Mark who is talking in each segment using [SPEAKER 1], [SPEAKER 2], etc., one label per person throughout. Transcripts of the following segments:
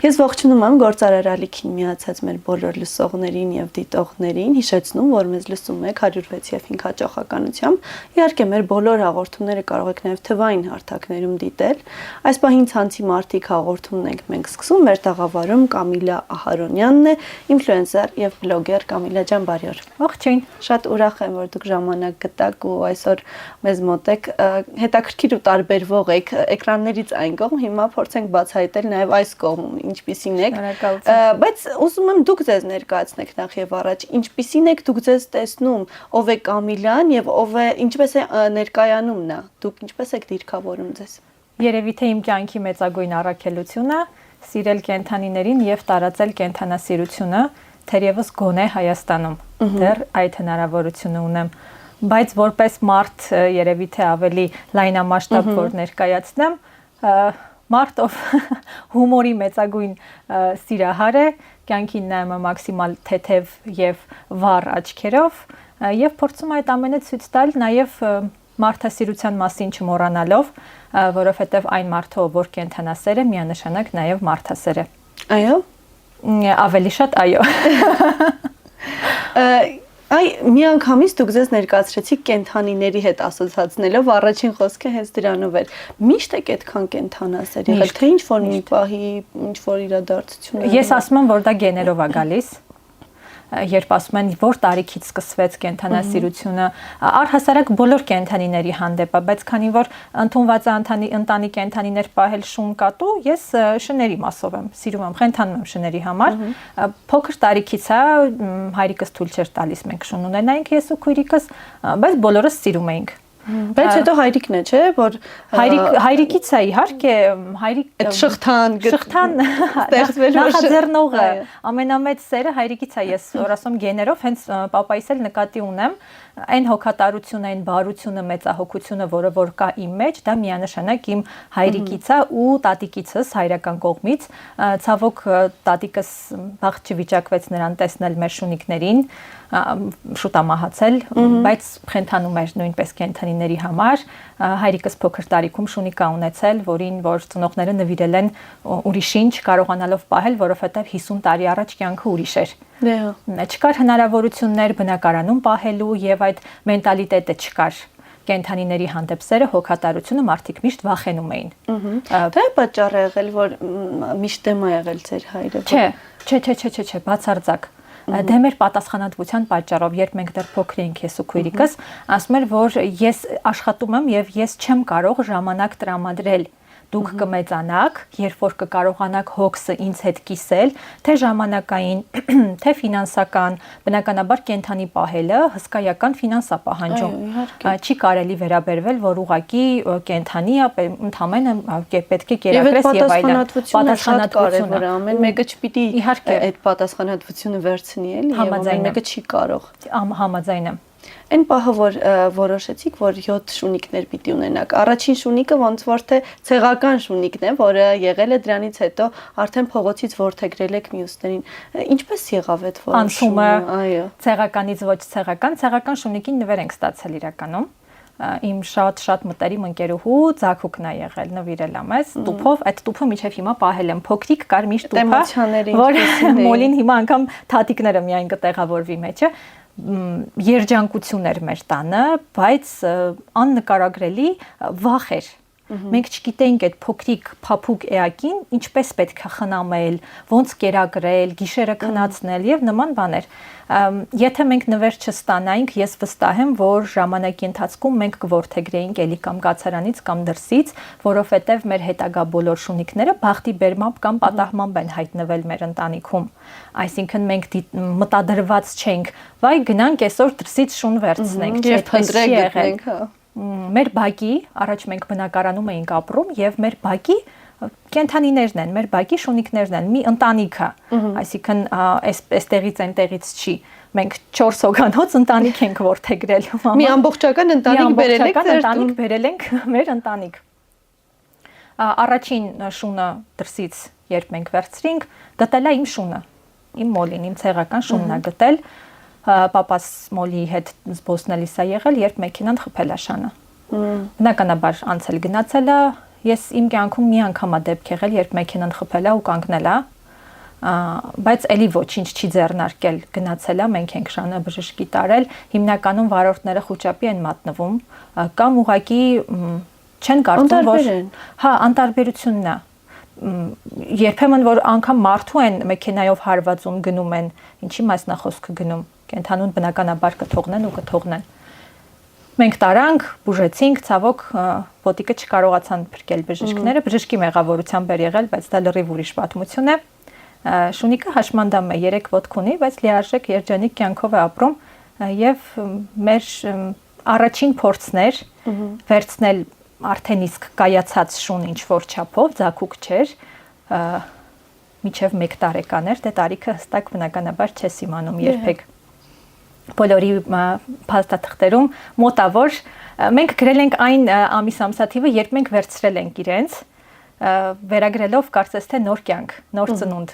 [SPEAKER 1] Ես ողջունում եմ Գործարար ալիքին միացած մեր բոլոր լսողներին եւ դիտողներին, հիշեցնում, որ մեզ լսում եք 106 եւ 5 հաճախականությամբ։ Իհարկե, մեր բոլոր հաղորդումները կարող եք նաեւ թվային հարթակներում դիտել։ Այս պահին ցանցի մարտիկ հաղորդումն ենք մենք սկսում, մեր տաղավարում Կամիլա Ահարոնյանն է, ինֆլուենսեր եւ բլոգեր։ Կամիլա ջան, բարի օր։
[SPEAKER 2] Ողջույն։
[SPEAKER 1] Շատ ուրախ եմ, որ դուք ժամանակ գտաք ու այսօր մեզ մոտ եք, հետաքրքիր ու տարբերվող եք էկրաններից այն կողմ, հիմա փորձենք բացահայտել նաեւ այս կողմում ինչպիսին եք, բայց ուզում եմ դուք ձեզ ներկայացնեք նախ եւ առաջ, ինչպիսին եք դուք ձեզ տեսնում, ով է Կամիլան եւ ով է, ինչպես է ներկայանում նա, դուք ինչպես եք դիրքավորում ձեզ։
[SPEAKER 2] Երևի թե իմ կյանքի մեծագույն առաքելությունը սիրել կենդանիներին եւ տարածել կենդանասիրությունը, թերևս գոնե Հայաստանում։ Դեռ այդ հնարավորությունը ունեմ, բայց որպես մարդ երևի թե ավելի լայնամասշտաբ որ ներկայացնեմ, մարդ ով հումորի մեծագույն սիրահար է, կյանքին նայում է մաքսիմալ թեթև եւ վառ աչքերով եւ փորձում այդ ամենը ցույց տալ նաեւ մարդասիրության մասին չմոռանալով, որովհետեւ այն մարդը, որ կենդանասեր է, միանշանակ նաեւ մարդասեր է։
[SPEAKER 1] Այո։
[SPEAKER 2] Ավելի շատ այո։
[SPEAKER 1] Այ միանգամից դուք ձեզ ներկայացրեցիք կենդանիների հետ ասոցացնելով, առաջին խոսքը հենց դրանով էր։ Միշտ եք այդքան կենդանասեր եղել, թե ինչ որ մի պահի, ինչ որ իրադարձություն։
[SPEAKER 2] Ես ասում եմ, որ դա գեներով է գալիս։ Երբ ասում են, որ տարիքից սկսվեց կենդանասիրությունը, առհասարակ բոլոր կենդանիների հանդեպ է, բայց քանի որ ընդունված է ընտանի կենդանիներ պահել շուն կատու, ես շների մասով եմ, սիրում եմ, խենթանում եմ շների համար։ Փոքր տարիքից է, հայրիկս թույլ չէր տալիս մենք շուն ունենայինք ես ու քույրիկս, բայց բոլորս սիրում էինք։
[SPEAKER 1] Բայց հետո հայրիկն է, չէ, որ
[SPEAKER 2] հայրիկից է իհարկե, հայրիկ
[SPEAKER 1] այդ շղթան
[SPEAKER 2] ստեղծվելու նախաձեռնողը, ամենամեծ սերը հայրիկից է, ես որ ասում գեներով հենց պապայիս էլ նկատի ունեմ, այն հոգատարությունը, այն բարությունը, մեծահոգությունը, որը որ կա իմ մեջ, դա միանշանակ իմ հայրիկից է ու տատիկիցս հայրական կողմից, ցավոք տատիկս վաղ չվիճակվեց նրան տեսնել մեր շունիկներին, շուտ է մահացել, բայց խենթանում էր նույնպես կենդանիների համար, հայրիկս փոքր տարիքում շունիկա ունեցել, որին որ ծնողները նվիրել են ուրիշին չկարողանալով պահել, որովհետև 50 տարի առաջ կյանքը ուրիշ էր։ Չկար հնարավորություններ բնակարանում պահելու եւ այդ մենտալիտետը չկար կենդանիների հանդեպ սերը, հոգատարությունը մարդիկ միշտ վախենում էին։
[SPEAKER 1] Դա է պատճառը եղել, որ միշտ դեմ է եղել ձեր հայրը։
[SPEAKER 2] Չէ, բացարձակ։ Դե մեր պատասխանատվության պատճառով, երբ մենք դեռ փոքր էինք ես ու քույրիկս, ասում էր, որ ես աշխատում եմ եւ ես չեմ կարող ժամանակ տրամադրել։ Դուք կմեծանաք, երբ որ կկարողանաք հոգսը ինձ հետ կիսել, թե ժամանակային, թե ֆինանսական, բնականաբար կենդանի պահելը հսկայական ֆինանս է պահանջում։ Չի կարելի վերաբերվել, որ ուղակի կենդանի է, ընդհանրապես պետք է կերակրես եւ այլն։
[SPEAKER 1] Պատասխանատվությունը ամեն մեկը չպիտի այդ պատասխանատվությունը վերցնի, էլի, եւ ամեն մեկը չի կարող։
[SPEAKER 2] Համաձայն եմ։
[SPEAKER 1] Այն պահը, որ որոշեցիք, որ 7 շունիկներ պիտի ունենաք։ Առաջին շունիկը ոնց որ թե ցեղական շունիկն է, որը եղել է դրանից հետո արդեն փողոցից ворթեգրել եք մյուսներին։ Ինչպես եղավ այդ
[SPEAKER 2] որոշումը։ Այո։ Ցեղականից ոչ ցեղական շունիկին նվեր ենք ստացել իրականում։ Իմ շատ մտերիմ ընկերուհու Ձաքուկն է եղել, նվիրել է մեզ տուփով, այդ տուփը մինչև հիմա պահել եմ, փոքրիկ կար միշտ տուփը, որ մոլին հիմա անգամ թաթիկները միայն կտեղավորվի մեջը։ Երջանկություն էր մեր տանը, բայց աննկարագրելի վախ էր։ Մենք չգիտեինք այդ փոքրիկ փափուկ էակին ինչպես պետք է խնամել, ոնց կերակրել, գիշերը քնացնել եւ նման բաներ։ Եթե մենք նվեր չստանայինք, ես վստահ եմ, որ ժամանակի ընթացքում մենք կворթեգրեինք էլի կամ կացարանից կամ դրսից, որովհետեւ մեր հետագա բոլոր շունիկները բախտի բերմամբ կամ պատահմամբ են հայտնվել մեր ընտանիքում։ Այսինքն մենք մտադրված չենք, վայ գնանք այսօր դրսից շուն վերցնենք,
[SPEAKER 1] չէ՞ փնտրեք գտնենք, հա։
[SPEAKER 2] Մեր բակի, առաջ մենք բնակարանում էինք ապրում եւ մեր բակի կենդանիներն են, մեր բակի շունիկներն են, մի ընտանիք է, այսինքն այստեղից այնտեղից չի։ Մենք 4 հոգանոց ընտանիք ենք ворթեգրել։
[SPEAKER 1] Մի ամբողջական ընտանիք
[SPEAKER 2] բերել ենք մեր ընտանիք։ Առաջին շունը դրսից երբ մենք վերցրինք, գտել է իմ շունը, իմ մոլին, իմ ցեղական շունն է գտել։ Պապաս մոլի հետ զբոսնելիս է եղել, երբ մեքենան խփել է շանը։ Բնականաբար անցել գնացել է, ես իմ կյանքում մի անգամ է դեպք եղել, երբ մեքենան խփել է ու կանգնել է, բայց էլի ոչինչ չի ձեռնարկել, գնացել է, մենք ենք շանը բժշկի տարել, հիմնականում վարորդները խուճապի են մատնվում, կամ ուղղակի չեն կարծում, որ հա, անտարբերությունն է։ Երբեմն որ անգամ մարդու են մեքենայով հարվածում գնում են, ինչի մասն է խոսքը գնում, կենթանուն բնականաբար կթողնեն ու կթողնեն։ Մենք տարանք, բուժեցինք, ցավոք ոտիկը չկարողացան փրկել բժիշկները, բժշկի մեղավորությամբ էր եղել, բայց դա լրիվ ուրիշ պատմություն է։ Շունիկը հաշմանդամ է, 3 ոտք ունի, բայց լիարժեք երջանիկ կյանքով է ապրում եւ մեր առաջին փորձն էր վերցնել արդեն իսկ կայացած շուն ինչ որ չափով, ձակուկ չէր, միջև 1 տարեկան էր, դե տարիքը հստակ բնականաբար չես իմանում երբեք։ Բոլորի փաստաթղթերում մոտավոր մենք գրել ենք այն ամիսամսաթիվը, երբ մենք վերցրել ենք իրենց, վերագրելով կարծես թե նոր կյանք, նոր ծնունդ,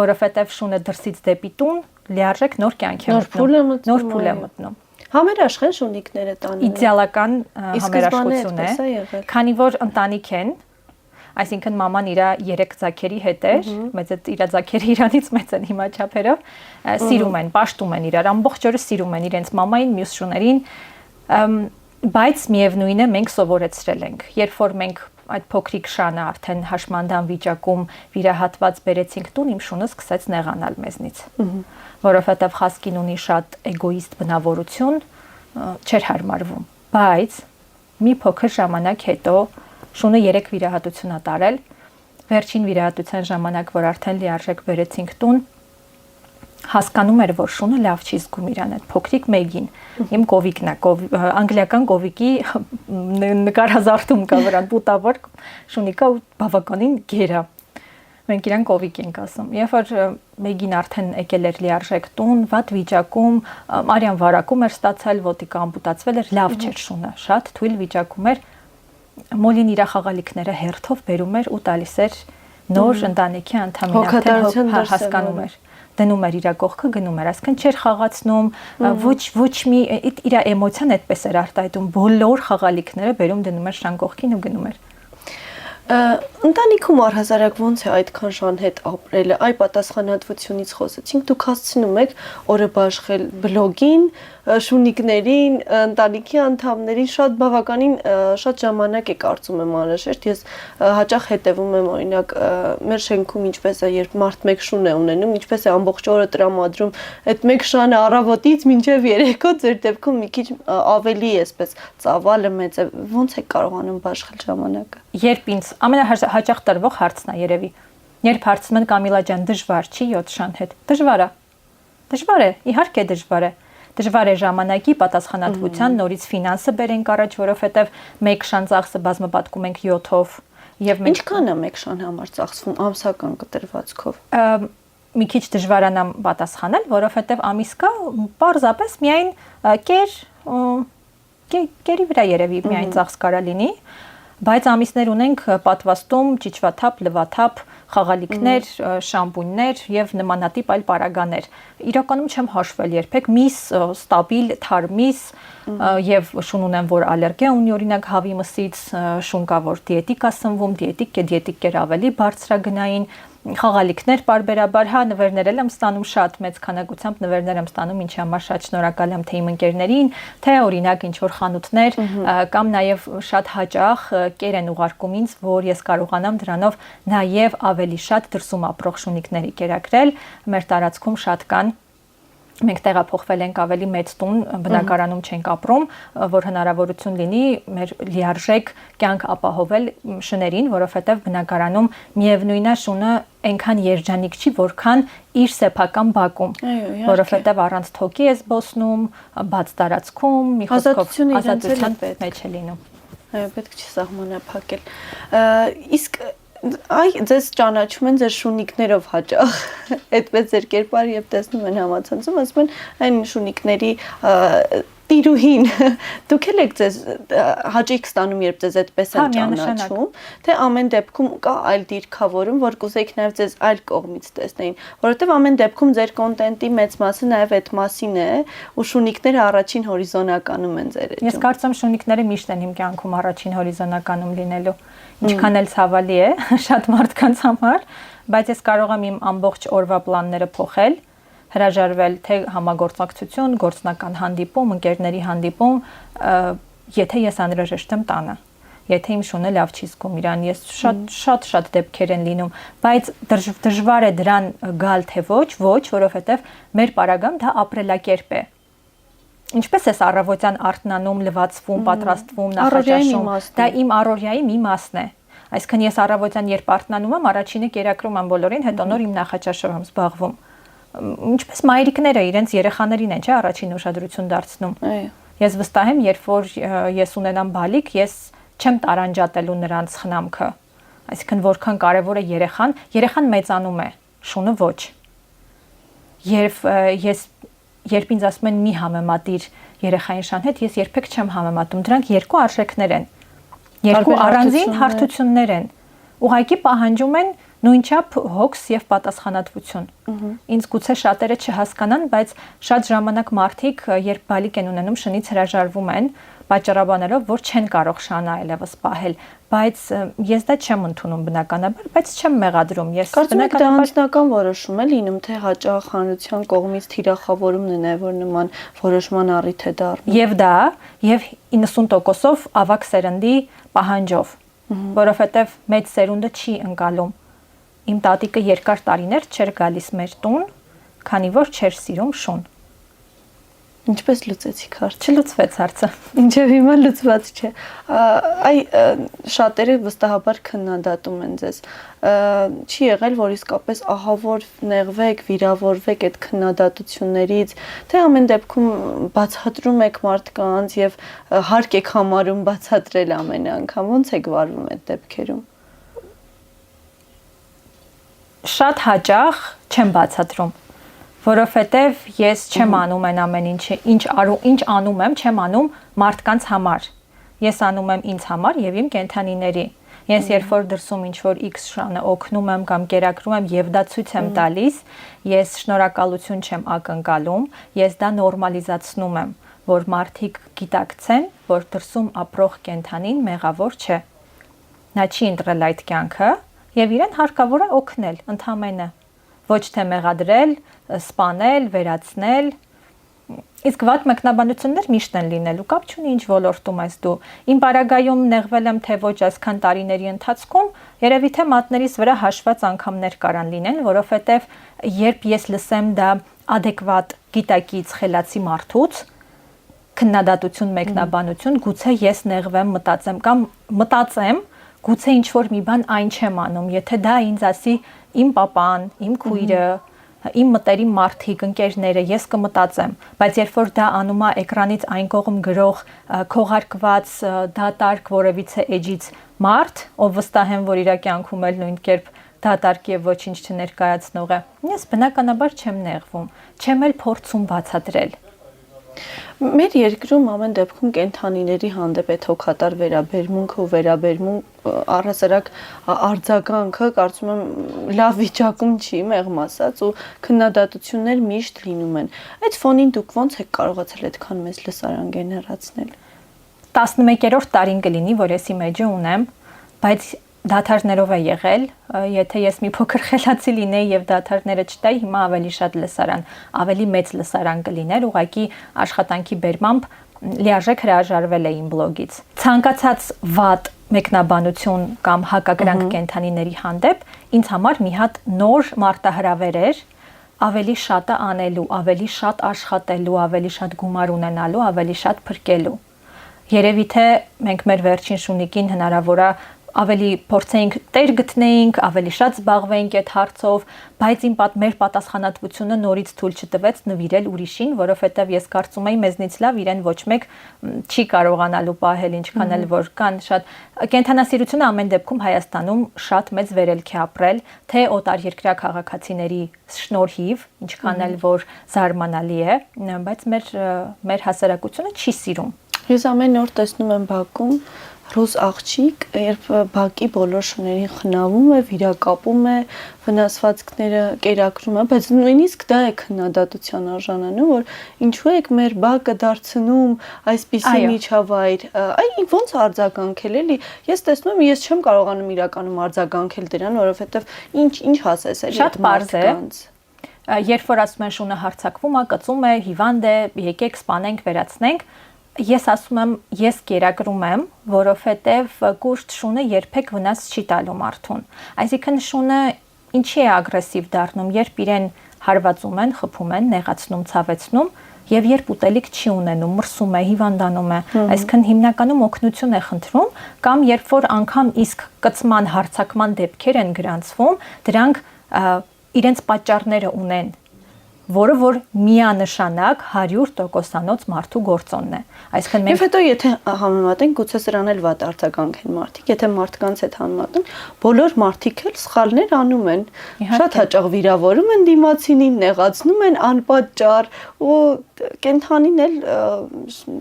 [SPEAKER 2] որովհետև շունը դրսից դեպի տուն լիարժեք նոր կյանք է մտնում, նոր փուլ է մտնում։
[SPEAKER 1] Համերաշխ են շունիկները տանը։
[SPEAKER 2] Իդեալական համերաշխություն է, քանի որ ընտանիք են, այսինքն մաման իր 3 ձագերի հետ էր, մեծ իր ձագերը իրանից մեծ են հիմա չափերով, սիրում են, պաշտում են իրար, ամբողջ օրը սիրում են իրենց մամային, մյուս շուներին, բայց միևնույն է մենք սովորեցրել ենք, երբ որ մենք այդ փոքրիկ շանը արդեն հաշմանդամ վիճակում վիրահատված բերեցինք տուն, իմ շունը սկսեց նեղանալ մեզնից, որովհետև խասկին ունի շատ էգոիստ բնավորություն, չէր հարմարվում, բայց մի փոքր ժամանակ հետո շունը 3 վիրահատություն ա տարել, վերջին վիրահատության ժամանակ, որ արդեն լիարժեք բերեցինք տուն, հասկանում էր, որ շունը լավ չի զգում իրան այդ փոքրիկ մեգին, իմ կովիկն է, անգլիական կովիկի նկարազարդում կա վրան, բուտավոր շունիկա ու բավականին գեր է, մենք իրան կովիկ ենք ասում, երբ որ մեգին արդեն եկել էր լիարժեք տուն, վատ վիճակում, արյան վարակում էր ստացել, ոտիկը ամպուտացվել էր, լավ չէր շունը, շատ թույլ վիճակում էր, մոլին իր խաղալիքները հերթով բերում էր ու տալիս էր նոր ընտանիքի անդամին, արդեն հասկանում էր, դնում էր իր կողքը, գնում էր, այսինքն չէր խաղացնում, ոչ մի իր էմոցիան այդպես էր արտահայտում, բոլոր խաղալիքները բերում դնում էր շան կողքին ու գնում էր։
[SPEAKER 1] Ընտանիքում առհասարակ ոնց է այդքան շան հետ ապրելը, այ պատասխանատվությունից խոսեցինք, դուք հասցնում եք օրը բաշխել բլոգին, շունիկներին, ընտանիքի անդամներին, շատ բավականին շատ ժամանակ է կարծում եմ անհրաժեշտ, ես հաճախ հետևում եմ օրինակ մեր շենքում ինչպես է, երբ մարդ մեկ շուն է ունենում, ինչպես է ամբողջ օրը տրամադրում, այդ մեկ շանը առավոտից մինչև երեկո ձեր դեպքում մի քիչ ավելի էսպես ծավալը մեծ է, ոնց եք կարողանում բաշխել ժամանակը։
[SPEAKER 2] Երբ ինձ ամենահաճախ տրվող հարցն է երևի։ Երբ հարցնում են Կամիլա ջան, դժվար չի 7 շան հետ։ Դժվար է։ Դժվար է, իհարկե դժվար է։ Դժվար է ժամանակի, պատասխանատվության, նորից ֆինանսը բերենք առաջ, որովհետև մեկ շան ծախսը բազմապատկում ենք 7-ով եւ մենք
[SPEAKER 1] ինչքան է մեկ շան համար ծախսվում ամսական կտրվածքով։
[SPEAKER 2] Մի քիչ դժվարանա պատասխանել, որովհետև ամիս կա պարզապես միայն կերի վրա երևի միայն ծախս կարա լինի, բայց ամիսներ ունենք պատվաստում, ճիճվաթափ, լվաթափ, խաղալիքներ, շամպունյներ եւ նմանատիպ այլ պարագաներ։ Իրականում չեմ հաշվել երբեք միս ստաբիլ թարմիս եւ շուն ունեմ, որ ալերգիա ունի, օրինակ հավի մսից, շուն կա, որ դիետիկ է սնվում, դիետիկեր ավելի բարձրագնային, խաղալիքներ պարբերաբար, հա նվերներ եմ ստանում շատ մեծ քանակությամբ նվերներ եմ ստանում, ինչի համար շատ շնորհակալ եմ թե իմ ընկերներին, թե օրինակ ինչ որ խանութներ կամ նաև շատ հաճախ կեր են ուղարկում ինձ, որ ես կարողանամ դրանով նաև ավելի շատ դրսում ապրող շունիկների կերակրել, մեր տարածքում շատ կան մենք տեղափոխվել ենք ավելի մեծ տուն, բնակարանում չենք ապրում, որ հնարավորություն լինի մեր լիարժեք կյանք ապահովել շներին, որովհետև բնակարանում միևնույնն է շունը այնքան երջանիկ չի, որքան իր սեփական բակում, որովհետև առանց թոքի է զբոսնում, բաց տարածքում, մի խոսքով ազատության մեջ է լինում։
[SPEAKER 1] Այո, պետք չի սահմանափակել։ Իսկ այ ձեզ ճանաչում են ձեր շունիկներով հաճախ, այդպես ձեր կերպարը երբ տեսնում են համացանցում, ասում են այն շունիկների տիրուհին դուք եք ձեզ հաճույք ստանում, երբ ձեզ այդպես են ճանաչում, թե ամեն դեպքում կա այլ դիրքավորում, որ կուզեիք նաև ձեզ այլ կողմից տեսնեին, որովհետև ամեն դեպքում ձեր կոնտենտի մեծ մասը նաև այդ մասին է, ու շունիկները առաջին հորիզոնականում են ձեր էջում։
[SPEAKER 2] Ես կարծում եմ շունիկները միշտ են իմ կյանքում առաջին հորիզոնականում լինելու, ինչքան էլ ցավալի է շատ մարդկանց համար, բայց ես կարող եմ իմ ամբողջ օրվա պլանները փոխել, հրաժարվել թե համագործակցություն, գործնական հանդիպում, ընկերների հանդիպում, եթե ես անհրաժեշտ եմ տանը, եթե իմ շունը լավ չի զգում իրան, ես շատ դեպքեր են լինում, բայց դժվար է դրան գալ թե ոչ, որովհետև մեր պարագայում դա ապրելակերպ է։ Ինչպես ես առավոտյան արթնանում, լվացվում, պատրաստվում, նախաճաշում, դա իմ առօրյայի մի մասն է։ Այսինքն ես առավոտյան երբ արթնանում եմ, առաջինը կերակրում եմ բոլորին, հետո նոր իմ նախաճաշով եմ զբաղվում։ Ինչպես մայրիկները իրենց երեխաներին են, չէ, առաջին ուշադրություն դարձնում։ Ես վստահ եմ, երբ որ ես ունենամ բալիկ, ես չեմ տարանջատելու նրանց խնամքը։ Այսինքն որքան կարևոր է երեխան մեծանում է, շունը ոչ։ Երբ ինձ ասում են մի համեմատիր երեխային շան հետ, ես երբեք չեմ համեմատում, դրանք երկու արժեքներ են, երկու առանձին հարթություններ են, ուղղակի պահանջում են նույնչափ հոգս եւ պատասխանատվություն։ Ինձ գուցե շատերը չհասկանան, բայց շատ ժամանակ մարդիկ, երբ բալիկ են ունենում, շնից հրաժարվում են, պատճառաբանելով, որ չեն կարող շանը այլևս պահել, բայց ես դա չեմ ընդունում բնականաբար, բայց չեմ մեղադրում։ Ես
[SPEAKER 1] կարծում եմ դա անձնական որոշում է լինում, թե հաճախ հանրության կողմից թիրախավորումն է նաև որ նման որոշման առիթ է դառնում։
[SPEAKER 2] Եվ դա, եւ 90%-ով ավակ սերնդի պահանջով, որովհետեւ մեծ սերունդը չի ընկալում։ Իմ տատիկը երկար տարիներ չէր գալիս մեր տուն, քանի որ չէր սիրում շուն։
[SPEAKER 1] Ինչպես լուծեցիք հարցը։
[SPEAKER 2] Չլուծվեց հարցը։
[SPEAKER 1] Ինչեւ հիմա լուծված չէ։ Շատերը վստահաբար քննադատում են ձեզ։ Չի եղել, որ իսկապես ահավոր նեղվեք, վիրավորվեք այդ քննադատություններից, թե ամեն դեպքում բացատրում եք մարդկանց եւ հարկ եք համարում բացատրել ամեն անգամ, ո՞նց եք վարվում այդ դեպքերում։
[SPEAKER 2] Շատ հաճախ չեմ բացատրում, որովհետև ես չեմ անում այն ամեն ինչը, ինչ անում եմ, չեմ անում մարդկանց համար։ Ես անում եմ ինձ համար եւ իմ կենդանիների։ Ես երբ որ դրսում ինչ որ X շանը օգնում եմ կամ կերակրում եմ եւ դա ցույց եմ տալիս, ես շնորհակալություն չեմ ակնկալում, ես դա նորմալիզացնում եմ, որ մարդիկ գիտակցեն, որ դրսում ապրող կենդանին մեղավոր չէ։ Նա չի ընտրել այդ կյանքը եւ իրեն հարկավոր է օգնել ընդհանրապես, ոչ թե մեղադրել, սպանել, վերացնել։ Իսկ վատ մեկնաբանություններ միշտ են լինելու, կապ չունի ինչ ոլորտում ես դու։ Իմ պարագայում նեղվել եմ թե ոչ այսքան տարիների ընթացքում, երևի թե մատներիս վրա հաշված անգամներ կարան լինեն, որովհետեւ երբ ես լսեմ դա adekvat գիտակից խելացի մարդուց, քննադատություն, մեկնաբանություն, գուցե ես նեղվեմ, մտածեմ, գուցե ինչ որ մի բան այն չեմ անում, եթե դա ինձ ասի իմ պապան, իմ քույրը, իմ մտերիմ մարդիկ, ընկերները, ես կմտածեմ, բայց երբ որ դա անում է էկրանից այն կողմ գրող քողարկված դատարկ որևիցե էջից մարդ, ով վստահ եմ, որ իր կյանքում էլ նույն կերպ դատարկ եւ ոչինչ չներկայացնող է, ես բնականաբար չեմ նեղվում, չեմ էլ փորձում բացատրել։
[SPEAKER 1] Մեր երկրում ամեն դեպքում կենդանիների հանդեպ այդ հոգատար վերաբերմունքը ու վերաբերմունք առհասարակ արձագանքը կարծում եմ լավ վիճակում չի, մեղմ ասած, ու քննադատություններ միշտ լինում են։ Այդ ֆոնին դուք ո՞նց եք կարողացել այդքան մեծ լսարան գեներացնել։
[SPEAKER 2] 11-րդ տարին կլինի, որ ես իմ էջը ունեմ, բայց դադարներով է եղել, եթե ես մի փոքր խելացի լինեի եւ դադարները չտայի, հիմա ավելի շատ լսարան, ավելի մեծ լսարան կլիներ, ուղղակի աշխատանքի բերմամբ լիարժեք հրաժարվել էի իմ բլոգից։ Ցանկացած վատ մեկնաբանություն կամ հակակրանք կենդանիների հանդեպ ինձ համար մի հատ նոր մարտահրավեր էր, ավելի շատը անելու, ավելի շատ աշխատելու, ավելի շատ գումար ունենալու, ավելի շատ փրկելու։ Երևի թե մենք մեր վերջին շունիկին հնարավոր է ավելի փորձեինք տեր գտնեինք, ավելի շատ զբաղվեինք այդ հարցով, բայց մեր պատասխանատվությունը նորից թույլ չտվեց նվիրել ուրիշին, որովհետև ես կարծում եի մեզնից լավ իրեն ոչ մեկ չի կարողանալու պահել, ինչքան էլ որ կան շատ կենդանասիրությունը ամեն դեպքում Հայաստանում շատ մեծ վերելք է ապրել, թե օտարերկրյա քաղաքացիների շնորհիվ, ինչքան էլ որ զարմանալի է, բայց մեր հասարակությունը չի սիրում։
[SPEAKER 1] Ես ամեն օր տեսնում եմ բակում ռուս աղջիկ, երբ բակի բոլոր շներին խնավում է, վիրակապում է, վնասվածքները կերակրում է, բայց նույնիսկ դա է քննադատության արժանանում, որ ինչու եք մեր բակը դարձնում այսպիսի միջավայր, ոնց արձագանքել էլի, ես տեսնում եմ, ես չեմ կարողանում իրականում արձագանքել դրան, որովհետև ինչ հասես էլի
[SPEAKER 2] այդ մարդկանց։ Երբ որ ասում են շունը հարձակվում է, կծում է, հիվանդ է, եկեք սպանենք, վերացնենք, ես ասում եմ, ես կերակրում եմ, որովհետև կուրտ շունը երբեք վնաս չի տալու մարդուն։ Այսինքն շունը ինչի է ագրեսիվ դառնում, երբ իրեն հարվածում են, խփում են, նեղացնում, ցավեցնում, եւ երբ ուտելիք չի ունենում, մրսում է, հիվանդանում է, այսինքն հիմնականում օգնություն է խնդրում, կամ երբ որ անգամ իսկ կծման, հարձակման դեպքեր են գրանցվում, դրանք իրենց պատճառները ունեն, որը որ միանշանակ 100%-անոց մարդու գործոնն է։ Այսինքն մենք
[SPEAKER 1] հետո եթե համեմատենք, գուցե սրան էլ վատ արձագանք են մարդիկ, եթե մարդկանց հետ համեմատենք, բոլոր մարդիկ էլ սխալներ անում են, շատ հաճախ վիրավորում են դիմացինին, նեղացնում են անպատճառ, ու կենթանին էլ,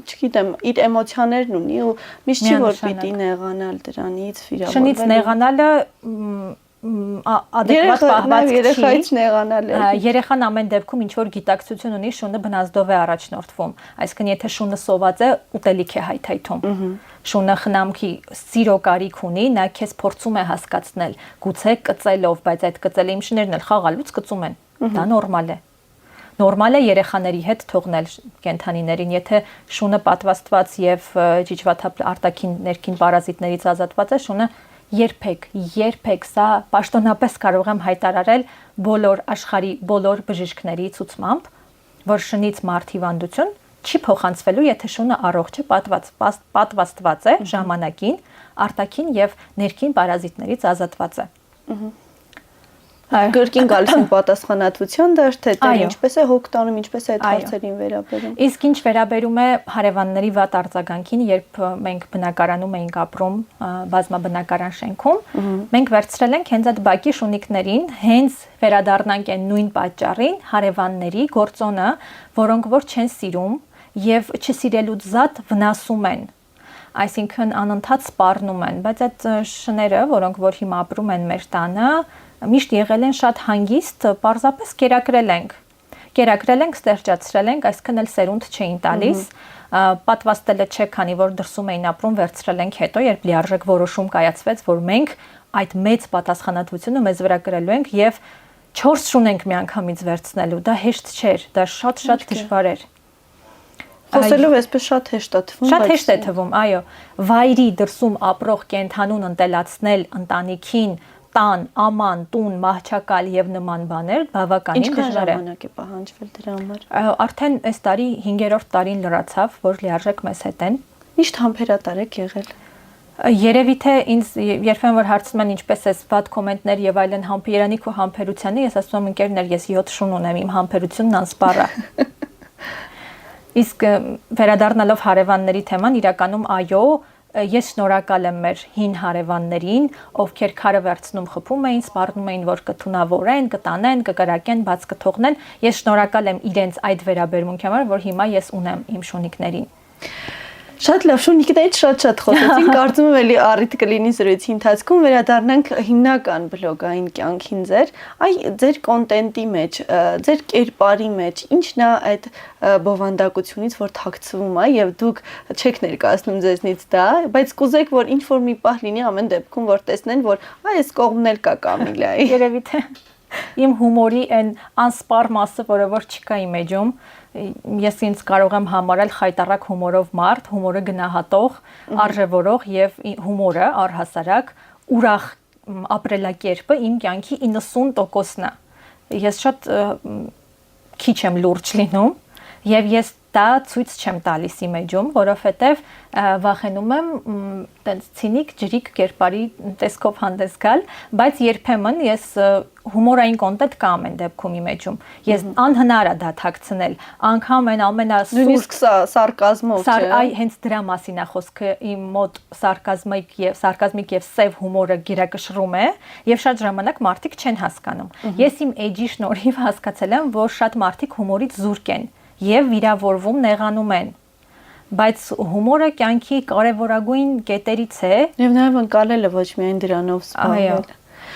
[SPEAKER 1] չգիտեմ, իր էմոցիաներն ունի ու միշտ չի որ պիտի նեղանալ դրանից, վիրավորվել։
[SPEAKER 2] Շնից նեղանալը adekvat պահված
[SPEAKER 1] երեխայից նեղանալ է։
[SPEAKER 2] Երեխան ամեն դեպքում ինչ որ գիտակցություն ունի, շունը բնազդով է առաջնորդվում։ Այսինքն եթե շունը սոված է, ուտելիք է հայթայթում։ Շունը խնամքի սիրո կարիք ունի, նա քեզ փորձում է հասկացնել, գուցե կծելով, բայց այդ կծել իմիջներն էլ խաղալուց կծում են։ Դա նորմալ է։ Նորմալ է երեխաների հետ թողնել կենթանիներին, եթե շունը պատվաստված եւ ճիճվաթափ արտաքին ներքին պարազիտներից ազատված է, շունը երբեք սա պաշտոնապես կարող եմ հայտարարել բոլոր աշխարհի բոլոր բժիշկների ցուցմամբ, որ շնից մարդ հիվանդություն չի փոխանցվելու, եթե շունը առողջ է, պատվաստված է ժամանակին, արտաքին եւ ներքին պարազիտներից ազատված է։
[SPEAKER 1] Գրքին գալիս են պատասխանատվության դաշտ, թե դեռ ինչպես է հոգ տանում, ինչպես է այդ հարցերին վերաբերում։
[SPEAKER 2] Իսկ ինչ վերաբերում է հարևանների վատ արձագանքին, երբ մենք բնակարանում էինք ապրում բազմաբնակարան շենքում, մենք վերցրել ենք հենց այդ բակի շունիկներին, հենց վերադառնանք այն նույն պատճառին, հարևանների գործոնը, որոնք որ չեն սիրում եւ չսիրելուց զատ վնասում են։ Այսինքն անընդհատ սպառնում են, բայց այդ շները, որոնք որ հիմա ապրում են մեր տանը, միշտ եղել են շատ հանգիստ, պարզապես կերակրել ենք, ստերջացրել ենք, այսքան էլ սերունդ չէին տալիս, պատվաստելը չէ, քանի որ դրսում էին ապրում, վերցրել ենք հետո, երբ լիարժեք որոշում կայացվեց, որ մենք այդ մեծ պատասխանատվությունը մեզ վրա կրելու ենք եւ 4 շուն ենք միանգամից վերցնելու, դա հեշտ չէր, դա շատ դժվար էր։
[SPEAKER 1] Խոսելով այսպես շատ հեշտ է թվում,
[SPEAKER 2] շատ հեշտ է թվում, այո, վայրի դրսում ապրող կենթանուն ընտելացնել ընտանիքին, տան, աման, տուն, մահճակալ եւ նման բաներ բավականին դժվար է։
[SPEAKER 1] Ինչքան ժամանակ է պահանջվել դրա համար։
[SPEAKER 2] Արդեն այս տարի 5-րդ տարին լրացավ, որ լիարժեք մեզ հետ են։
[SPEAKER 1] Միշտ համբերատար եք եղել։
[SPEAKER 2] Երևի թե ինձ երբեմն որ հարցնում են ինչպես է վատ կոմենտներ եւ այլն Երանիկ ու համբերությանը, ես ասում եմ ընկերներ, ես 7 շուն ունեմ, իմ համբերությունն անսպառ է։ Իսկ վերադառնալով հարևանների թեման, իրականում այո, ես շնորհակալ եմ մեր հին հարևաններին, ովքեր քարը վերցնում խփում էին, սպառնում էին, որ կթունավորեն, կտանեն, կկրակեն, բաց կթողնեն։ Ես շնորհակալ եմ իրենց այդ վերաբերմունքի համար, որ հիմա ես ունեմ իմ շունիկներին։
[SPEAKER 1] Շատ լավ, շունիկներից շատ խոսեցինք, կարծում եմ էլի առիթ կլինի զրույցի ընթացքում վերադառնանք հիմնական բլոգային կյանքին ձեր կոնտենտի մեջ, ձեր կերպարի մեջ, ինչն է այդ բովանդակությունից, որ թաքցվում է եւ դուք չեք ներկայացնում ձեզնից դա, բայց կուզեք, որ ինչ որ մի պահ լինի ամեն դեպքում, որ տեսնեն, որ այս կողմն էլ կա Կամիլայի։
[SPEAKER 2] Երևի թե իմ հումորի այն անսպառ մասը, որը որ չկա իմ էջում, ես ինձ կարող եմ համարել խայտառակ հումորով մարդ, հումորը գնահատող, արժևորող եւ հումորը առհասարակ ուրախ ապրելակերպը իմ կյանքի 90%-ն է։ Ես շատ քիչ եմ լուրջ լինում եւ ես դա ցույց չեմ տալիս իմեջում, որովհետև վախենում եմ տենց ցինիկ ջրիկ կերպարի տեսքով հանդես գալ, բայց երբեմն ես հումորային կոնտենտ կա ամեն դեպքում իմեջում։ Ես անհնար է դա թաքցնել, անգամ այն ամենասուր
[SPEAKER 1] նույնիսկ սարկազմով, չէ՞։
[SPEAKER 2] Այ հենց դրա մասին է խոսքը, իմ մոտ սարկազմիկ եւ սև հումորը գերակշռում է, եւ շատ ժամանակ մարդիկ չեն հասկանում։ Ես իմ էջի շնորհիվ հասկացել եմ, որ շատ մարդիկ հումորից զուրկ են եւ վիրավորվում, նեղանում են։ Բայց հումորը կյանքի կարևորագույն կետերից է
[SPEAKER 1] եւ նաեւ ընկալելը ոչ միայն դրանով սպառվել։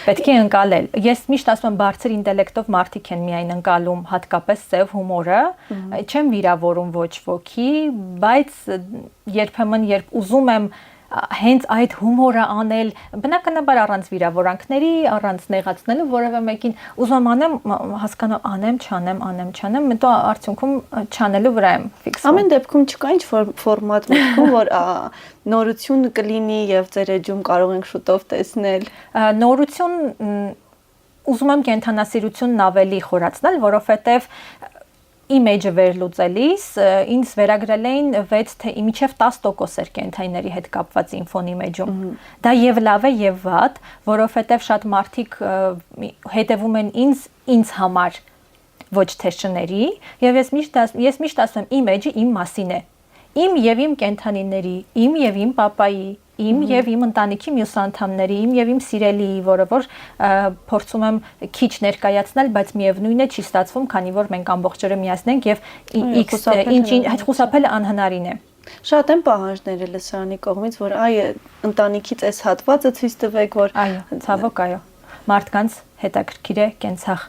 [SPEAKER 2] Պետք է ընկալել։ Ես միշտ ասում եմ բարձր ինտելեկտով մարդիկ են միայն ընկալում, հատկապես սև հումորը, չեմ վիրավորում ոչ ոքի, բայց երբեմն երբ ուզում եմ հենց այդ հումորը անել, բնականաբար առանց վիրավորանքների, առանց նեղացնելու որևէ մեկին ուզում անեմ, հասկանամ անեմ, հետո արդյունքում չանելու վրա եմ ֆիքսում։
[SPEAKER 1] Ամեն դեպքում չկա ինչ-որ ֆորմատ մտքում, որ նորություն կլինի եւ ձեր էջում կարող ենք շուտով տեսնել։
[SPEAKER 2] Նորություն ուզում եմ կենթանասիրությունն ավելի խորացնել, որովհետեւ իմեջը վերլուծելիս ինձ վերագրել էին 6 թե մինչև 10% էր կենթայիների հետ կապված ինֆոն իմեջում։ Դա եւ լավ է եւ վատ, որովհետեւ շատ մարդիկ հետևում են ինձ համար, ոչ թե շների, եւ ես միշտ ասում եմ իմեջը իմ մասին է։ Իմ եւ իմ կենթանիների, իմ եւ իմ պապայի, իմ եւ իմ ընտանիքի մյուս անդամների, իմ եւ իմ սիրելիի, որը որ փորձում եմ քիչ ներկայացնել, բայց միևնույն է չի ստացվում, քանի որ մենք ամբողջ օրը միասին ենք եւ ինչ խուսափելը անհնարին է։
[SPEAKER 1] Շատ են պահանջները լսարանի կողմից, որ ընտանիքից այս հատվածը ցույց տվեք, որ
[SPEAKER 2] ցավոք այո, մարդկանց հետաքրքիր է կենցաղ,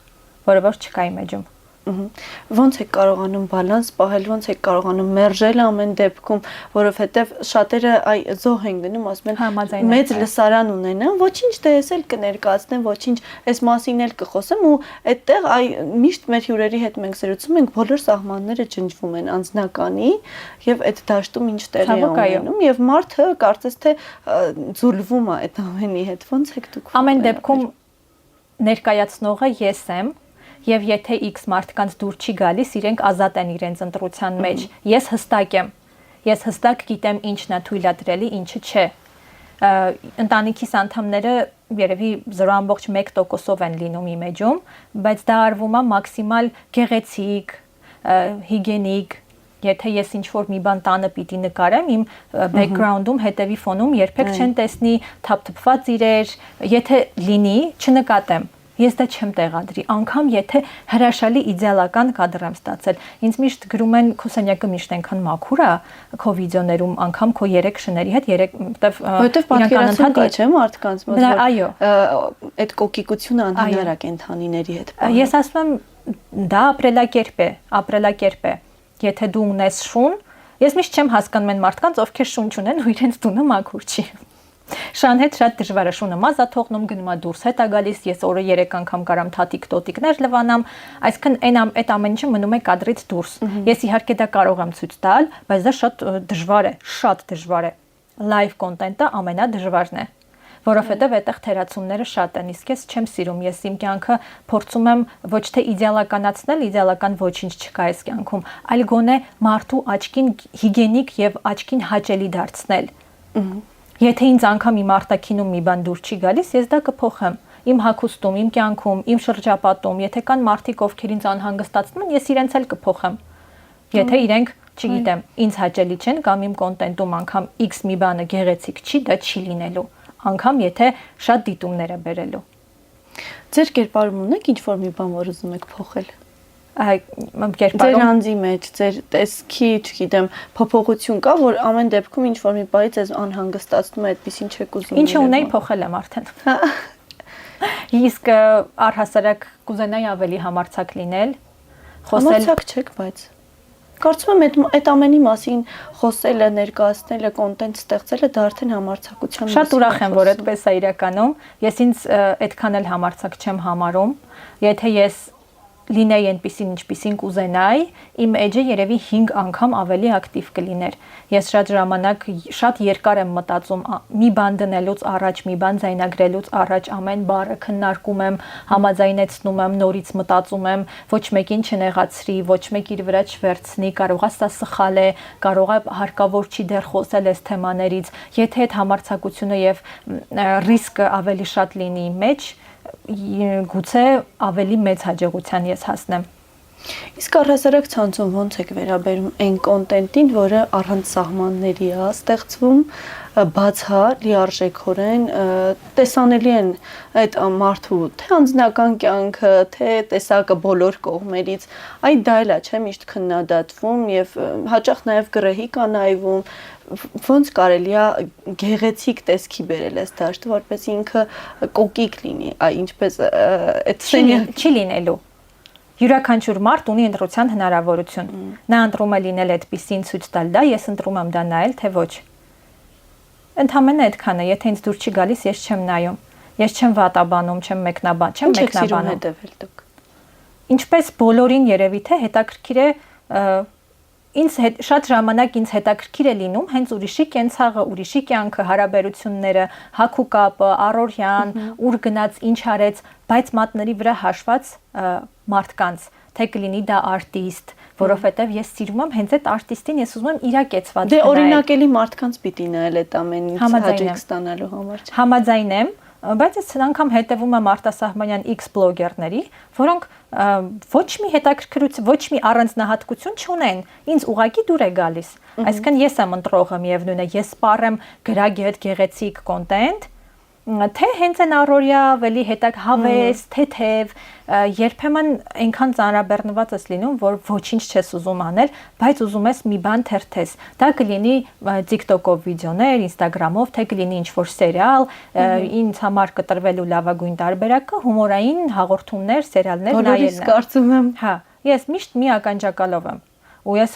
[SPEAKER 2] որը որ չկա իմեջում։
[SPEAKER 1] Ոնց եք կարողանում բալանս պահել, ոնց եք կարողանում մերժել ամեն դեպքում, որովհետև շատերը զոհ են գնում, ասում են մեծ լսարան ունենան, ոչինչ դե ես էլ կներկայացնեմ, ոչինչ այս մասին էլ կխոսեմ ու այդտեղ միշտ մեր հյուրերի հետ մենք զրուցում ենք, բոլոր սահմանները ջնջվում են անձնականի եւ այդ դաշտում ինչ տեղի է ունենում եւ մարդը կարծես թե ձուլվում է այդ ամենի հետ, ոնց եք դուք։
[SPEAKER 2] Ամեն դեպքում ներկայացնողը ես եմ Եվ եթե X մարդկանց դուր չի գալիս, իրենք ազատ են իրենց ընտրության մեջ։ Ես հստակ եմ։ Ես հստակ գիտեմ ինչն է թույլատրելի, ինչը չէ։ Ընտանիքիս անդամները երևի 0.1%-ով են լինում իմեջում, բայց դա արվում է մաքսիմալ գեղեցիկ, հիգիենիկ։ Եթե ես ինչ-որ մի բան տանը պիտի նկարեմ, իմ բեքգրաունդում հետևի ֆոնում երբեք չեն տեսնի թափթփված իրեր, եթե լինի, չնկատեմ։ Ես դա չեմ տեղադրի, անգամ եթե հրաշալի իդեալական կադր եմ ստացել։ Ինձ միշտ գրում են քո սենյակը միշտ այնքան մաքուր է, քո վիդեոներում անգամ քո 3 շների հետ,
[SPEAKER 1] որտեվ պատկերացում կա, չէ՞ մարդկանց մոտ, որ
[SPEAKER 2] այո,
[SPEAKER 1] այդ կոկիկությունը անհնար է կենթանիների հետ։
[SPEAKER 2] Ես ասում եմ դա ապրելակերպ է։ Եթե դու ունես շուն, ես միշտ չեմ հասկանում այն մարդկանց, ովքեր շուն չունեն ու իրենց տունը մաքուր չի։ Շան հետ շատ դժվար է, շունը մազ է թողնում, գնում է դուրս հետ է գալիս, ես օրը 3 անգամ կարամ թաթիկ տոտիկներ լվանամ, այսինքն այդ ամեն ինչը մնում է կադրից դուրս։ Ես իհարկե դա կարող եմ ցույց տալ, բայց դա շատ դժվար է։ Լայվ կոնտենտը ամենադժվարն է, որովհետև այդտեղ թերացումները շատ են, իսկ ես չեմ սիրում, ես իմ կյանքը փորձում եմ ոչ թե իդեալականացնել, իդեալական ոչինչ չկա այս կյանքում, այլ գոնե մարդու աչքին հիգիենիկ եւ աչքին հաճելի դարձնել։ Եթե ինձ անգամ իմ արտաքինում մի բան դուր չի գալիս, ես դա կփոխեմ։ Իմ հագուստում, իմ կյանքում, իմ շրջապատում, եթե կան մարդիկ, ովքեր ինձ անհանգստացնում են, ես իրենց էլ կփոխեմ։ Եթե իրենք, չգիտեմ, ինձ հաճելի չեն կամ իմ կոնտենտում անգամ X մի բանը գեղեցիկ չի, դա չի լինելու, անգամ եթե շատ դիտումներ է բերելու։
[SPEAKER 1] Ձեր կերպարում ունեք ինչ-որ մի բան, որ ուզում եք փոխել։
[SPEAKER 2] Կերպարում
[SPEAKER 1] ձեր անձի մեջ, ձեր տեսքի, չգիտեմ, փոփոխություն կա, որ ամեն դեպքում ինչ-որ մի բանի ձեզ անհանգստացնում է, այդպեսին չեք ուզում։
[SPEAKER 2] Ինչը ունեի փոխել եմ արդեն։ Իսկ առհասարակ կուզենայի ավելի համարձակ լինել,
[SPEAKER 1] խոսել։ Համարձակ չեք, բայց կարծում եմ այդ ամենի մասին խոսելը, ներկայացնելը, կոնտենտ ստեղծելը դա արդեն համարձակության մասին է։
[SPEAKER 2] Շատ ուրախ եմ, որ այդպես է իրականում։ Ես ինձ այդքան էլ համարձակ չեմ համարում։ Եթե ես լինեի այնպեսին ինչպեսին կուզենայի, իմ էջը երևի 5 անգամ ավելի ակտիվ կլիներ։ Ես շատ ժամանակ շատ երկար եմ մտածում մի բան դնելուց առաջ, մի բան ձայնագրելուց առաջ, ամեն բառը քննարկում եմ, համաձայնեցնում եմ, նորից մտածում եմ, ոչ մեկին չնեղացրի, ոչ մեկ իր վրա չվերցնի, կարող է սա սխալ է, կարող է հարկավոր չի դեռ խոսել այս թեմաներից, եթե այդ համարձակությունը եւ ռիսկը ավելի շատ լինի մեջ, գուցե ավելի մեծ հաջողության ես հասնեմ։
[SPEAKER 1] Իսկ առհասարակ ցանցում ո՞նց եք վերաբերում այն կոնտենտին, որը առանց սահմանների է ստեղծվում, բացա լիարժեքորեն տեսանելի են այդ մարդու թե անձնական կյանքը, թե տեսակը բոլոր կողմերից, այդ դա էլ է, չէ՞, միշտ քննադատվում եւ հաճախ նաեւ գրեհի կա նայվում, ոնց կարելի է գեղեցիկ տեսքի բերել այս դաշտը, որպես ինքը կոկիկ լինի, ինչպես այդ
[SPEAKER 2] չի լինելու։ Յուրաքանչյուր մարդ ունի ընտրության հնարավորություն։ Նա ընտրում է լինել այդպեսին ցույց տալ դա, ես ընտրում եմ դա նայել, թե ոչ։ Ընդհանրապես այդքանը, եթե ինձ դուր չի գալիս, ես չեմ նայում։ Ես չեմ վատաբանում, չեմ մեկնաբանում։ Ինչպես բոլորին երևի թե հետաքրքիր է ինձ շատ ժամանակ ինձ հետաքրքիր է լինում հենց ուրիշի կենցաղը, ուրիշի կյանքը, հարաբերությունները, հագուկապը, առօրյան, ուր գնաց, ինչ արեց, բայց մատների վրա հաշված մարդկանց, թե կլինի դա արտիստ, որովհետև ես սիրում եմ հենց այդ արտիստին, ես ուզում եմ իրա կեցված
[SPEAKER 1] նայել։ Դե օրինակելի մարդկանց պիտի նայել այդ ամեն ինչ հաջող ստանալու համար։
[SPEAKER 2] Համաձայն եմ, բայց ես անգամ հետևում եմ արտասահմանյան X բլոգերների, որոնք ոչ մի հետաքրքրություն, ոչ մի առանձնահատկություն չունեն, ինձ ուղակի դուր է գալիս։ Այսինքն ես եմ ընտրողը միևնույն է, ես սպառեմ գրագետ գեղեցիկ կոնտենտ, թե հենց այն առօրյա ավելի հավես, թեթև, երբեմն այնքան ծանրաբեռնված ես լինում, որ ոչինչ չես ուզում անել, բայց ուզում ես մի բան թերթես։ Դա կլինի TikTok-ով վիդեոներ, Instagram-ով, թե կլինի ինչ-որ սերիալ, ինձ համար կտրվելու լավագույն տարբերակը հումորային հաղորդումներ, սերիալներ նայելն է։
[SPEAKER 1] Բոլորիս կարծում եմ։
[SPEAKER 2] Հա, ես միշտ մի ականջակալով եմ։ Ու ես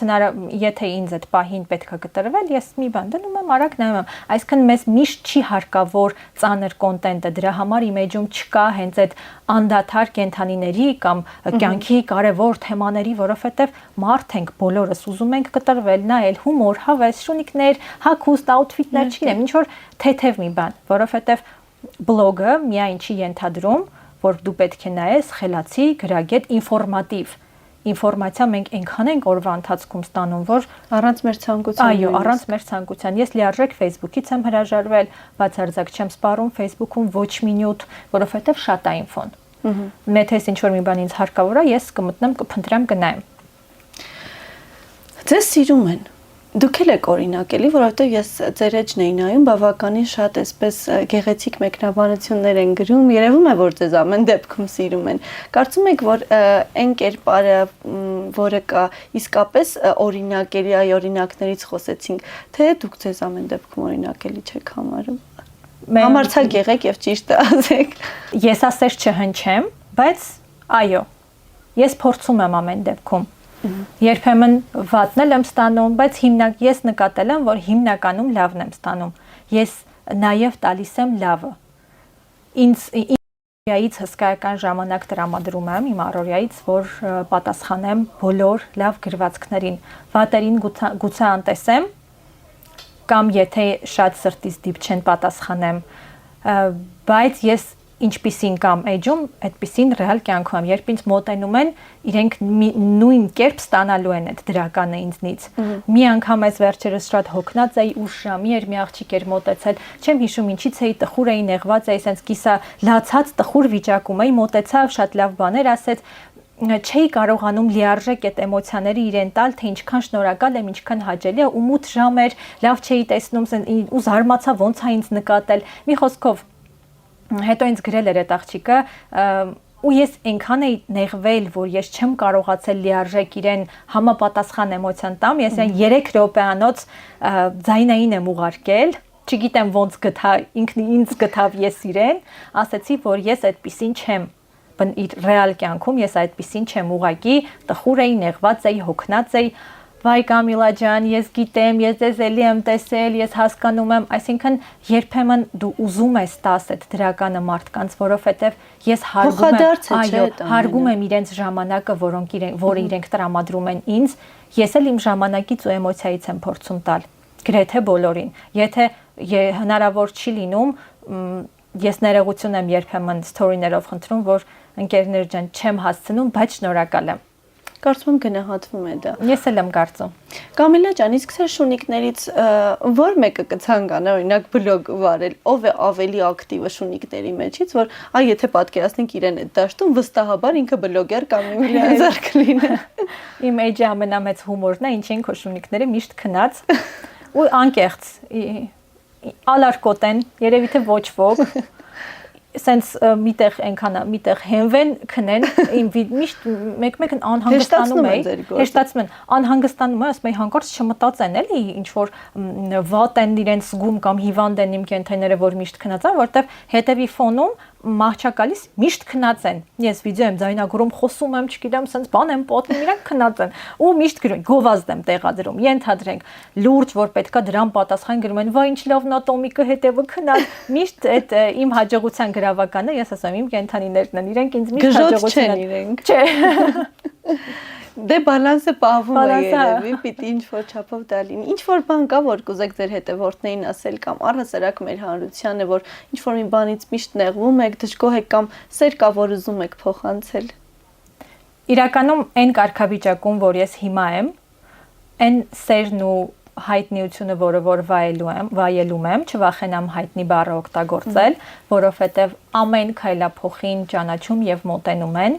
[SPEAKER 2] եթե ինձ այդ պահին պետք է կտրվել, ես մի բան դնում եմ, արագ նայում եմ։ Այսինքն մեզ միշտ չի հարկավոր ծանր կոնտենտը, դրա համար իմեջում չկա հենց այդ անդադար կենթանիների կամ կյանքի կարևոր թեմաների, որովհետև մարդ ենք բոլորս, ուզում ենք կտրվել, նայել հումոր, հավես, շունիկներ, հագուստ, աութֆիտներ, չգիտեմ, ինչ որ թեթև մի բան, որովհետև բլոգը միայն չի ենթադրում, որ դու պետք է նայես խելացի, գրագետ, ինֆորմատիվ ինֆորմացիա մենք այնքան ենք օրվա ընթացքում ստանում, որ
[SPEAKER 1] առանց մեր ցանկության։
[SPEAKER 2] Այո, առանց մեր ցանկության։ Ես լիարժեք Facebook-ից եմ հրաժարվել, բացարձակ չեմ սպառում Facebook-ում ոչ մի նյութ, որովհետև շատ է ինֆոն։ Մեթես ինչ որ մի բան ինձ հարկավոր է, ես կմտնեմ, կփնտրեմ, կնայեմ։
[SPEAKER 1] Ձեզ սիրում են։ Դուք էլ եք օրինակելի, որովհետև ես ձեր էջն էի նայում, բավականին շատ այսպես գեղեցիկ մեկնաբանություններ են գրում, երևում է, որ ձեզ ամեն դեպքում սիրում են։ Կարծում եք, որ այն կերպարը, որը կա, իսկապես օրինակելի, այ օրինակներից խոսեցինք, թե դուք ձեզ ամեն դեպքում օրինակելի չեք համարում։ Համարձակ եղեք եւ ճիշտը ասեք։
[SPEAKER 2] Ես ասես չհնչեմ, բայց այո, ես փորձում եմ ամեն դեպքում։ Երբեմն վատն եմ ստանում, բայց ես նկատել եմ, որ հիմնականում լավն եմ ստանում։ Ես նաև տալիս եմ լավը։ Ինձ հսկայական ժամանակ տրամադրում եմ իմ առօրյայից, որ պատասխանեմ բոլոր լավ գրվածքներին։ Վատերին գուցե անտեսեմ, կամ եթե շատ սրտից դիպ չեն պատասխանեմ, բայց ես ինչպիսին կամ էջում, այդպիսին ռեալ կյանքում, երբ ինձ մոտենում են, իրենք նույն կերպ ստանալու են այդ դրականը ինձնից։ Մի անգամ այս վերջերս շատ հոգնած էի, ուշ ժամի էր, մի աղջիկ էր մոտեցել, չեմ հիշում ինչից էի, տխուր էի, նեղված էի, sense կիսա լացած տխուր վիճակում էի, մոտեցավ, շատ լավ բաներ ասեց, չէի կարողանում լիարժեք այդ էմոցիաները իրեն տալ, թե ինչքան շնորհակալ եմ, ինչքան հաճելի է, ու մութ ժամ էր, լավ չէի տեսնում, ու զարմացա ոնց է ինձ նկատել։ Մի խոսքով հետո ինձ գրել էր այդ աղջիկը ու ես այնքան էի նեղվել, որ ես չեմ կարողացել լիարժեք իրեն համապատասխան էմոցիան տամ, ես 3 րոպեանոց ձայնային եմ ուղարկել, չգիտեմ ոնց գտա, ինքն ինձ գտավ ես իրեն, ասացի, որ ես այդպիսին չեմ, իր ռեալ կյանքում ես այդպիսին չեմ, ուղակի տխուր էի, նեղված էի, հոգնած էի, վայ Կամիլա ջան, ես գիտեմ, ես ձեզ էլի եմ տեսել, ես հասկանում եմ, այսինքն երբեմն դու ուզում ես տաս այդ դրականը մարդկանց, որովհետև ես հարգում եմ իրենց ժամանակը, որը իրենք տրամադրում են ինձ, ես էլ իմ ժամանակից ու էմոցիայից եմ փորձում տալ, գրեթե բոլորին։ Եթե հնարավոր չի լինում, ես ներողություն եմ երբեմն սթորիներով խնդրում, որ ընկերներ ջան, չեմ հասցնում, բայց շնորհակալ եմ։
[SPEAKER 1] Կարծում եմ գնահատվում է դա։
[SPEAKER 2] Ես էլ եմ կարծում։
[SPEAKER 1] Կամիլա ջան, իսկ սեր շունիկներից որ մեկը կցանկանա, օրինակ բլոգ վարել, ով է ավելի ակտիվը շունիկների մեջից, որ եթե պատկերացնենք իրեն այդ դաշտում, վստահաբար ինքը բլոգեր Կամիլա ձեռք կլինի։
[SPEAKER 2] Իմ էջի ամենամեծ հումորն է, ինչ են քո շունիկները միշտ քնած ու անկեղծ ալարկոտ են, երևի թե ոչ ոք, սենց միտեղ հենվեն, քնեն, միշտ մեկ-մեկն անհանգստանում էի, հեշտացնում են, անհանգստանում է, ասում էի հանկարծ չմտածեն էլի, ինչ որ վատ են իրենց զգում կամ հիվանդ են իմ կենթայիները, որ միշտ քնած են, որտեվ հետևի ֆոնում մահճակալիս միշտ քնած են։ Ես վիդեո եմ ձայնագրում, խոսում եմ, չգիտեմ, սենց բան եմ պատմում, իրանք քնած են։ Ու միշտ գրում, գովազդ եմ տեղադրում, ենթադրենք, լուրջ, որ պետքա դրան պատասխան գրում են, վայ ինչ լավն է Տոմիկը հետևը քնած։ Միշտ այդ իմ հաջողության գրավականը, ես ասում եմ, իմ կենթանիներն են, իրենք ինձ միշտ հաջողություն են իրենք։ Չէ։
[SPEAKER 1] Դե բալանսը պահվում է երևի, պիտի ինչ-որ չափով դա լինի։ Ինչ-որ բան կա, որ կուզեք ձեր հետևորդներին ասել կամ առհասարակ մեր հանրությանը, որ ինչ-որ մի բանից միշտ նեղվում եք, դժգոհ եք կամ սեր կա, որ ուզում եք փոխանցել։
[SPEAKER 2] Իրականում այն կարգավիճակում, որ ես հիմա եմ, այն սերն ու հայտնիությունը, որը որ վայելում եմ, չվախենամ հայտնի բառը օգտագործել, որովհետև ամեն քայլափոխին ճանաչում եւ մոտենում են։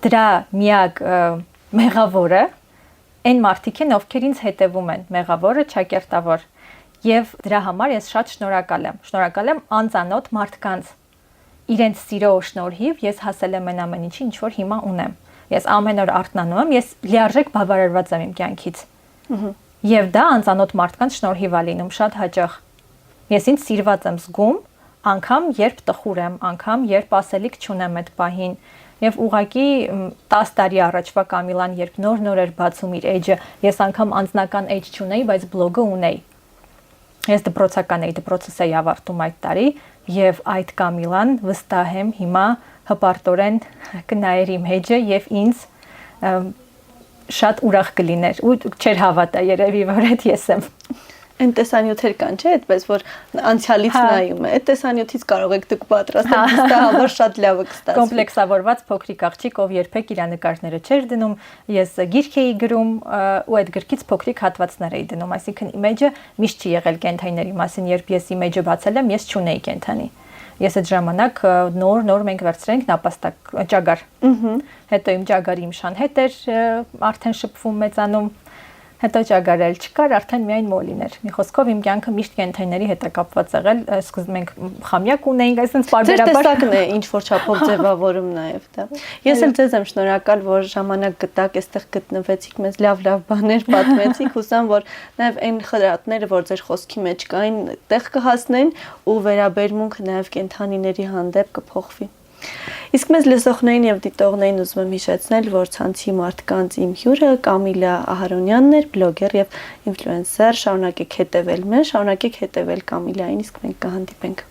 [SPEAKER 2] Դրա միակ մեղավորը այն մարդիկ են, ովքեր ինձ հետևում են, մեղավորը ճակերտավոր։ Եվ դրա համար ես շատ շնորհակալ եմ։ Շնորհակալ եմ անծանոթ մարդկանց։ Իրենց սիրո շնորհիվ ես հասել եմ ամեն ինչի, ինչ որ հիմա ունեմ։ Ես ամեն օր արթնանում եմ, ես լիարժեք բավարարված եմ իմ կյանքից։ Եվ դա անծանոթ մարդկանց շնորհիվ է լինում շատ հաճախ։ Ես ինձ սիրված եմ զգում, անգամ երբ տխուր եմ, անգամ երբ ասելիք չունեմ այդ պահին։ Եվ ուղղակի 10 տարի առաջվա Կամիլան, երբ նոր էր բացում իր էջը, ես անգամ անձնական էջ չունեի, բայց բլոգը ունեի։ Ես դպրոցական էի, դպրոցս էի ավարտում այդ տարի, եւ այդ Կամիլան վստահ եմ հիմա հպարտորեն կնայեր իմ էջը եւ ինձ շատ ուրախ կլիներ ու չեր հավատա երևի որ այդ ես եմ։
[SPEAKER 1] Այն տեսանյութեր կան, չէ՞, այդպես որ անցյալից նայում է։ Այդ տեսանյութից կարող եք դուք պատրաստել, վստահաբար շատ լավը կստացվի։
[SPEAKER 2] Կոմպլեքսավորված փոքրիկ աղջիկ, ով երբեք իր նկարները չէր դնում, ես գիրք էի գրում ու այդ գրքից փոքրիկ հատվածներ էի դնում, այսինքն իմեջը միշտ չի եղել կենթանիների մասին, երբ ես իմեջը բացել եմ, ես չունեի կենթանի։ Ես այդ ժամանակ նոր մենք վերցրենք նապաստակ ճագար։ Հետո իմ ճագարի իմ շան հետ էր արդեն շփվում մեծանում։ Հետո ճագարել չկար, արդեն միայն մոլիներ։ Մի խոսքով իմ կյանքը միշտ կենթայիների հետ է կապված եղել, սկզբում մենք խամյակ ունեինք, այսինքն պարբերաբար։
[SPEAKER 1] Ձեր տեսակն է ինչ որ չափով ձևավորում նաև դա։ Ես էլ ձեզ եմ շնորհակալ, որ ժամանակ գտաք, այստեղ գտնվեցիք, մեզ լավ բաներ պատմեցիք, հուսամ, որ նաև այն խրատները, որ ձեր խոսքի մեջ կային, տեղ կհասնեն ու վերաբերմունքը նաև կենթանիների հանդեպ կփոխվի։ Իսկ մեզ լսողներին եւ դիտողներին ուզում եմ հիշեցնել, որ ցանցի մարդկանց իմ հյուրը Կամիլա Ահարոնյանն էր, բլոգեր եւ ինֆլուենսեր, շարունակեք հետեւել մեզ, շարունակեք հետեւել Կամիլային, իսկ մենք կհանդիպենք